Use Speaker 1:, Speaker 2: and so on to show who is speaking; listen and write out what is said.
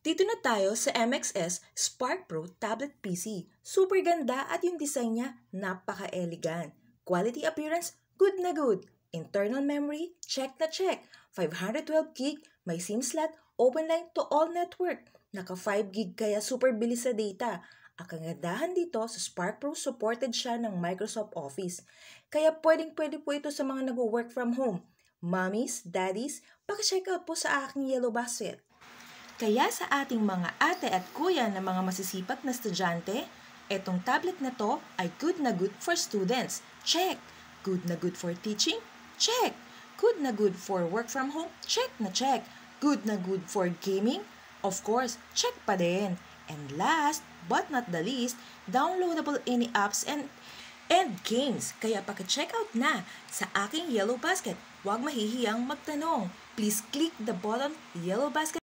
Speaker 1: Dito na tayo sa MXS Spark Pro Tablet PC. Super ganda at yung design niya napaka-elegant. Quality appearance, good na good. Internal memory, check na check. 512GB, may SIM slot, open line to all network. Naka 5GB kaya super bilis sa data. Ang kagandahan dito sa Spark Pro, supported siya ng Microsoft Office. Kaya pwedeng-pwede po ito sa mga nag-work from home. Mommies, daddies, paki-check out po sa aking yellow basket. Kaya sa ating mga ate at kuya na mga masisipag na estudyante, etong tablet na to ay good na good for students. Check! Good na good for teaching? Check! Good na good for work from home? Check na check! Good na good for gaming? Of course, check pa din. And last but not the least, downloadable any apps and games. Kaya paki-check out na sa aking yellow basket. Huwag mahihiyang magtanong. Please click the button yellow basket